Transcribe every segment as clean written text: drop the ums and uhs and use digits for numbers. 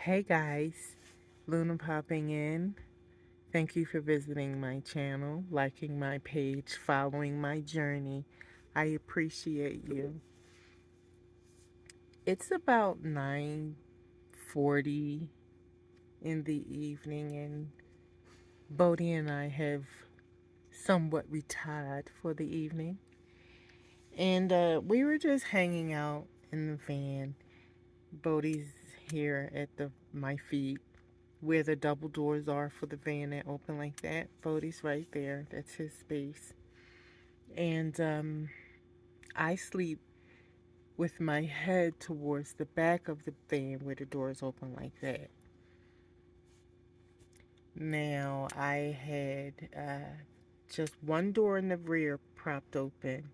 Hey guys, Luna popping in. Thank you for visiting my channel, liking my page, following my journey. I appreciate you. It's about 9:40 in the evening and Bodhi and I have somewhat retired for the evening. And we were just hanging out in the van. Bodhi's here at my feet where the double doors are for the van that open like that. Bodhi's right there. That's his space. And I sleep with my head towards the back of the van where the doors open like that. Now, I had just one door in the rear propped open,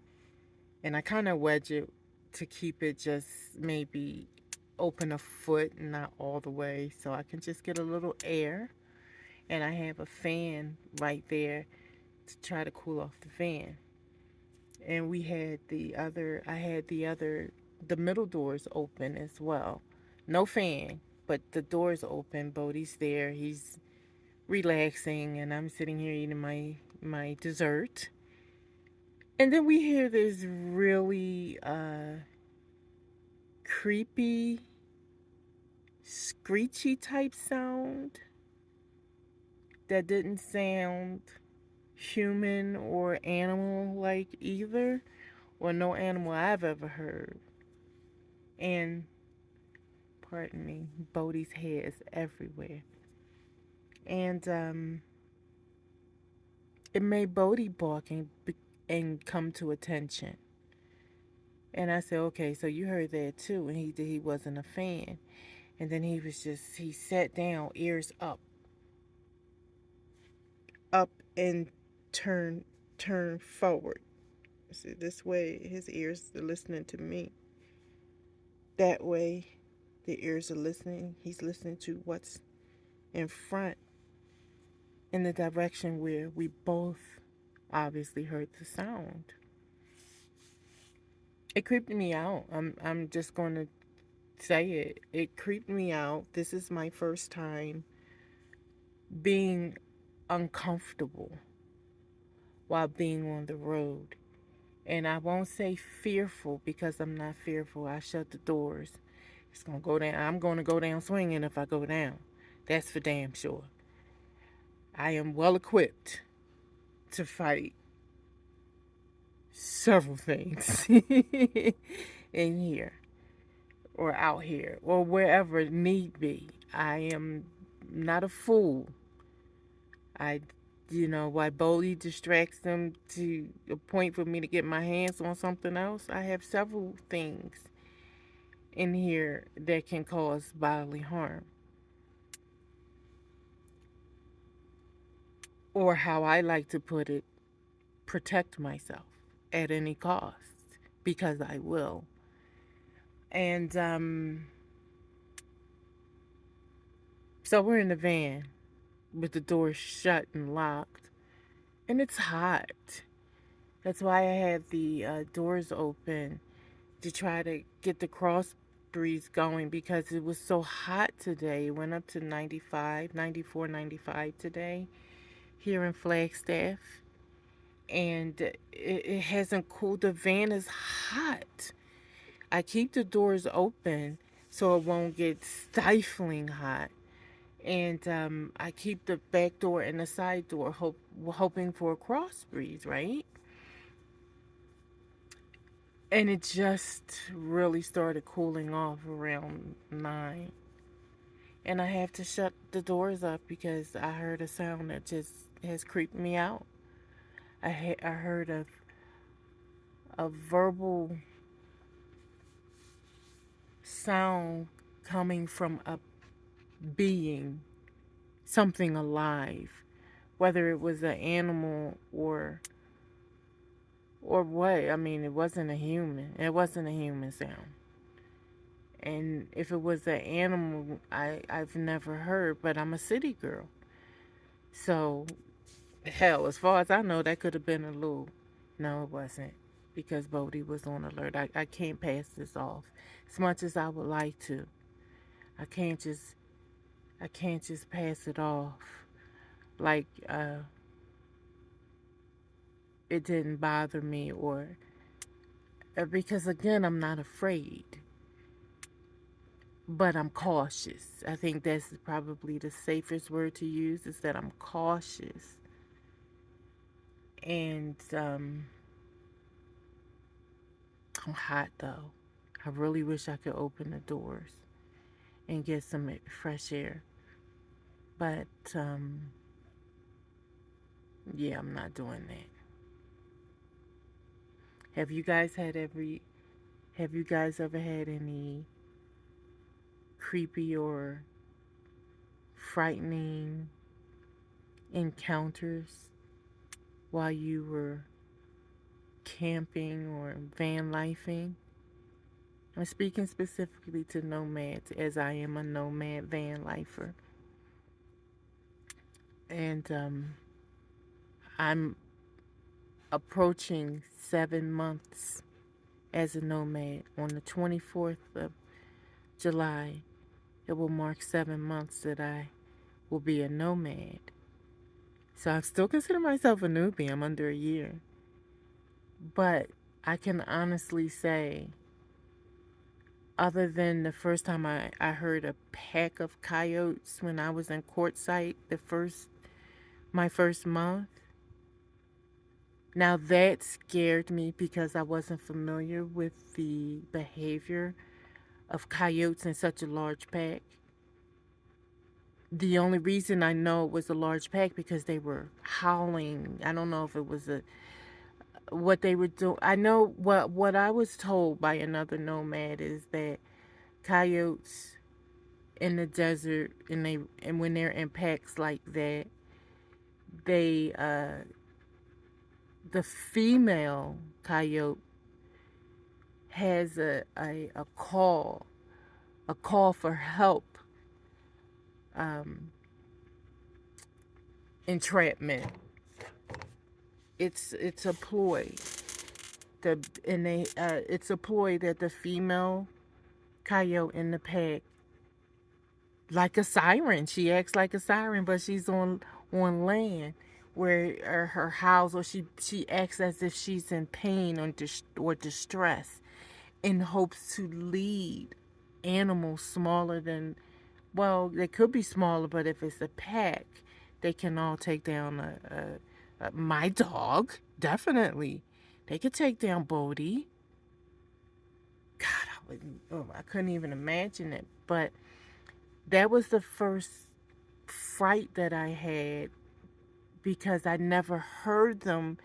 and I kind of wedge it to keep it just maybe open a foot, not all the way, so I can just get a little air. And I have a fan right there to try to cool off the fan. And I had the middle doors open as well. No fan, but the doors open. Bodhi's there. He's relaxing, and I'm sitting here eating my dessert. And then we hear this really creepy, screechy type sound that didn't sound human or animal like either, or no animal I've ever heard. And pardon me, Bodhi's hair is everywhere. And it made Bodhi bark and come to attention. And I said, okay, so you heard that too. And he wasn't a fan. And then he sat down, ears up and turned turned forward. So this way his ears are listening to me. That way the ears are listening. He's listening to what's in front in the direction where we both obviously heard the sound. It creeped me out. I'm just going to say it. It creeped me out. This is my first time being uncomfortable while being on the road. And I won't say fearful because I'm not fearful. I shut the doors. It's going to go down. I'm going to go down swinging if I go down. That's for damn sure. I am well equipped to fight several things in here or out here or wherever need be. I am not a fool. I, why Bodhi distracts them to a point for me to get my hands on something else. I have several things in here that can cause bodily harm. Or how I like to put it, protect myself at any cost because I will. And so we're in the van with the doors shut and locked, and it's hot. That's why I had the doors open to try to get the cross breeze going because it was so hot today. It went up to 95, 94, 95 today here in Flagstaff. And it hasn't cooled. The van is hot. I keep the doors open so it won't get stifling hot. And I keep the back door and the side door hoping for a cross breeze, right? And it just really started cooling off around 9. And I have to shut the doors up because I heard a sound that just has creeped me out. I heard a verbal sound coming from a being, something alive, whether it was an animal or what. I mean, it wasn't a human. It wasn't a human sound. And if it was an animal, I've never heard, but I'm a city girl. So, hell, as far as I know, that could have been a little. No, it wasn't. Because Bodhi was on alert. I can't pass this off as much as I would like to. I can't just I can't just pass it off like it didn't bother me, or because again, I'm not afraid, but I'm cautious. I think that's probably the safest word to use, is that I'm cautious. And I'm hot though. I really wish I could open the doors and get some fresh air. But yeah, I'm not doing that. Have you guys had every have you guys ever had any creepy or frightening encounters while you were camping or van lifing? I'm speaking specifically to nomads, as I am a nomad van lifer. And I'm approaching 7 months as a nomad. On the 24th of July, it will mark 7 months that I will be a nomad. So I still consider myself a newbie. I'm under a year. But I can honestly say, other than the first time I heard a pack of coyotes when I was in Quartzsite, my first month. Now that scared me because I wasn't familiar with the behavior of coyotes in such a large pack. The only reason I know it was a large pack because they were howling. I don't know if it was a what they were doing. I know what I was told by another nomad is that coyotes in the desert, and when they're in packs like that, they the female coyote has a call for help, um, entrapment. It's a ploy. It's a ploy that the female coyote in the pack, like a siren. She acts like a siren, but she's on land where her house, or she acts as if she's in pain or distress, in hopes to lead animals smaller than, well, they could be smaller, but if it's a pack, they can all take down my dog. Definitely, they could take down Bodhi. God, I couldn't even imagine it. But that was the first fright that I had because I never heard them.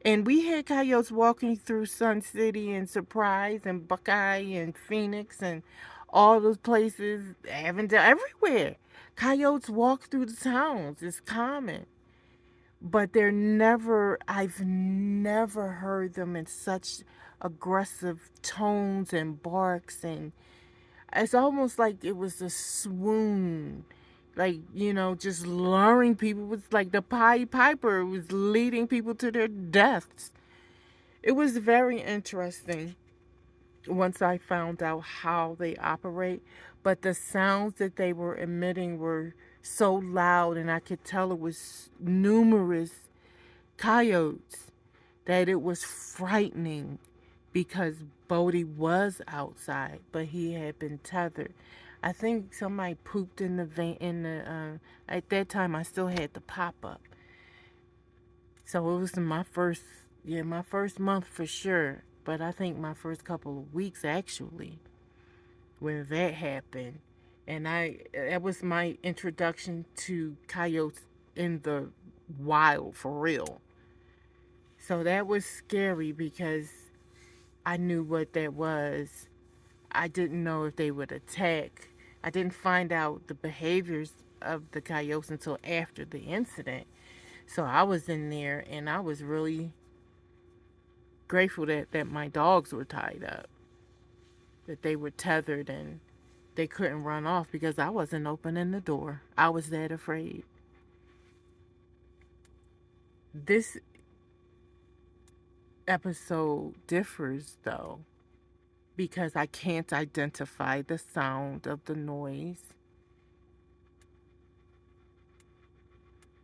And we had coyotes walking through Sun City and Surprise and Buckeye and Phoenix and all those places, Avondale, everywhere. Coyotes walk through the towns. It's common. But I've never heard them in such aggressive tones and barks. And it's almost like it was a swoon. Like, just luring people. It was like the Pied Piper was leading people to their deaths. It was very interesting once I found out how they operate, but the sounds that they were emitting were so loud, and I could tell it was numerous coyotes, that it was frightening because Bodhi was outside, but he had been tethered. I think somebody pooped in the van. At that time, I still had the pop up, so it was my first month for sure. But I think my first couple of weeks actually when that happened, and that was my introduction to coyotes in the wild for real. So that was scary because I knew what that was. I didn't know if they would attack. I didn't find out the behaviors of the coyotes until after the incident. So I was in there and I was really grateful that my dogs were tied up, that they were tethered and they couldn't run off because I wasn't opening the door. I was that afraid. This episode differs though because I can't identify the sound of the noise.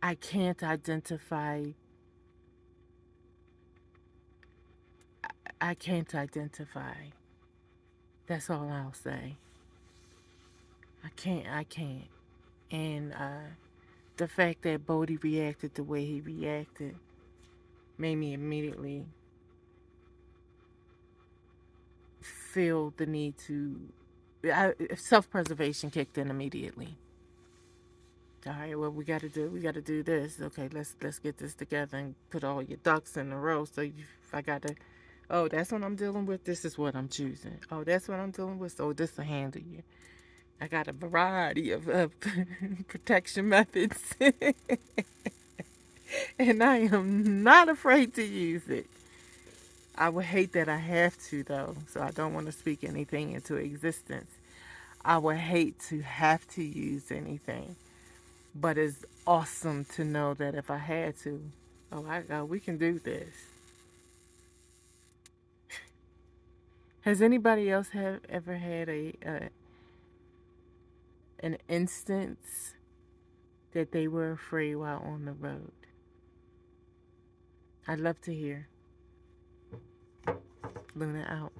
I can't identify. I can't identify. That's all I'll say. I can't. And the fact that Bodhi reacted the way he reacted made me immediately feel the need to. Self preservation kicked in immediately. All right, well we got to do this. Okay, let's get this together and put all your ducks in a row. So if I got to, oh, that's what I'm dealing with. This is what I'm choosing. Oh, that's what I'm dealing with. So this will handle you. I got a variety of protection methods, and I am not afraid to use it. I would hate that I have to, though, so I don't want to speak anything into existence. I would hate to have to use anything, but it's awesome to know that if I had to, we can do this. Has anybody else ever had an instance that they were afraid while on the road? I'd love to hear. Luna out.